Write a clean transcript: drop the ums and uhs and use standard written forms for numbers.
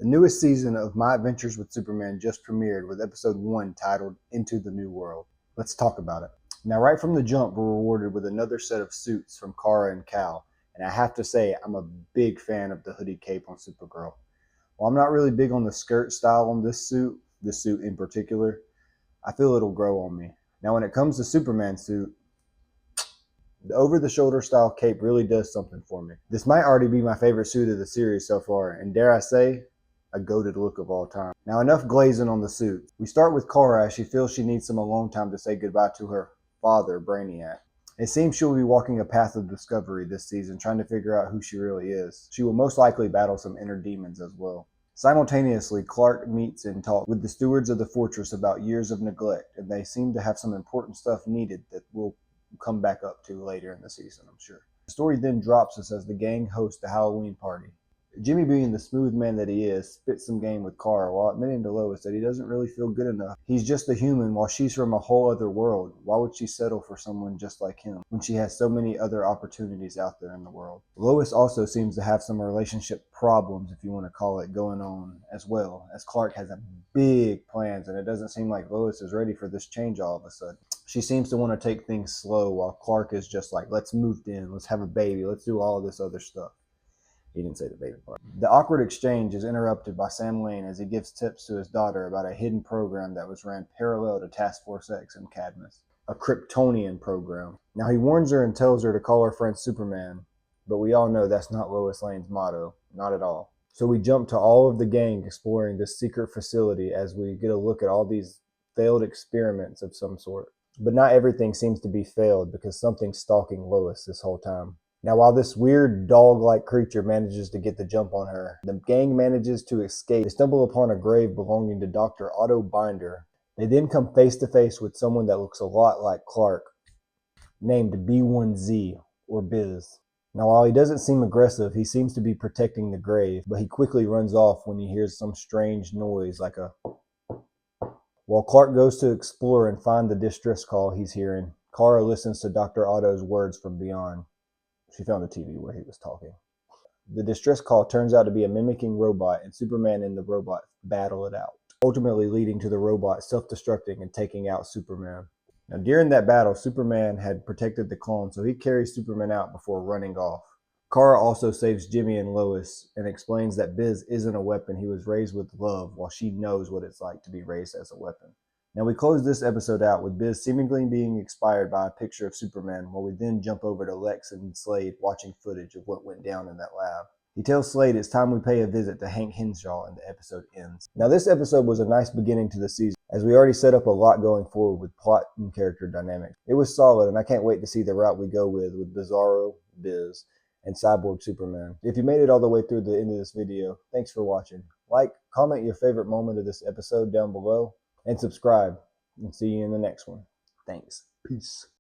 The newest season of My Adventures with Superman just premiered with episode 1 titled Into the New World. Let's talk about it. Now, right from the jump, we're rewarded with another set of suits from Kara and Kal, and I have to say, I'm a big fan of the hoodie cape on Supergirl. While I'm not really big on the skirt style on this suit in particular, I feel it'll grow on me. Now, when it comes to Superman's suit, the over-the-shoulder style cape really does something for me. This might already be my favorite suit of the series so far, and dare I say, a goated look of all time. Now, enough glazing on the suit. We start with Kara as she feels she needs some alone time to say goodbye to her father, Brainiac. It seems she will be walking a path of discovery this season, trying to figure out who she really is. She will most likely battle some inner demons as well. Simultaneously, Clark meets and talks with the stewards of the fortress about years of neglect, and they seem to have some important stuff needed that will come back up to later in the season, I'm sure. The story then drops us as the gang hosts the Halloween party. Jimmy, being the smooth man that he is, spits some game with Kara while admitting to Lois that he doesn't really feel good enough. He's just a human while she's from a whole other world. Why would she settle for someone just like him when she has so many other opportunities out there in the world? Lois also seems to have some relationship problems, if you want to call it, going on as well, as Clark has big plans, and it doesn't seem like Lois is ready for this change all of a sudden. She seems to want to take things slow while Clark is just like, let's move in, let's have a baby, let's do all of this other stuff. He didn't say the baby part. The awkward exchange is interrupted by Sam Lane as he gives tips to his daughter about a hidden program that was ran parallel to Task Force X in Cadmus, a Kryptonian program. Now, he warns her and tells her to call her friend Superman, but we all know that's not Lois Lane's motto, not at all. So we jump to all of the gang exploring this secret facility as we get a look at all these failed experiments of some sort. But not everything seems to be failed because something's stalking Lois this whole time. Now, while this weird dog-like creature manages to get the jump on her, the gang manages to escape. They stumble upon a grave belonging to Dr. Otto Binder. They then come face to face with someone that looks a lot like Clark, named B1Z, or Biz. Now, while he doesn't seem aggressive, he seems to be protecting the grave, but he quickly runs off when he hears some strange noise like a... While Clark goes to explore and find the distress call he's hearing, Kara listens to Dr. Otto's words from beyond. She found a TV where he was talking. The distress call turns out to be a mimicking robot, and Superman and the robot battle it out, ultimately leading to the robot self-destructing and taking out Superman. Now, during that battle, Superman had protected the clone, so he carries Superman out before running off. Kara also saves Jimmy and Lois and explains that Biz isn't a weapon. He was raised with love, while she knows what it's like to be raised as a weapon. Now, we close this episode out with Biz seemingly being inspired by a picture of Superman, while we then jump over to Lex and Slade watching footage of what went down in that lab. He tells Slade it's time we pay a visit to Hank Henshaw, and the episode ends. Now, this episode was a nice beginning to the season, as we already set up a lot going forward with plot and character dynamics. It was solid, and I can't wait to see the route we go with Bizarro, Biz, and Cyborg Superman. If you made it all the way through the end of this video, thanks for watching. Like, comment your favorite moment of this episode down below, and subscribe, and see you in the next one. Thanks. Peace.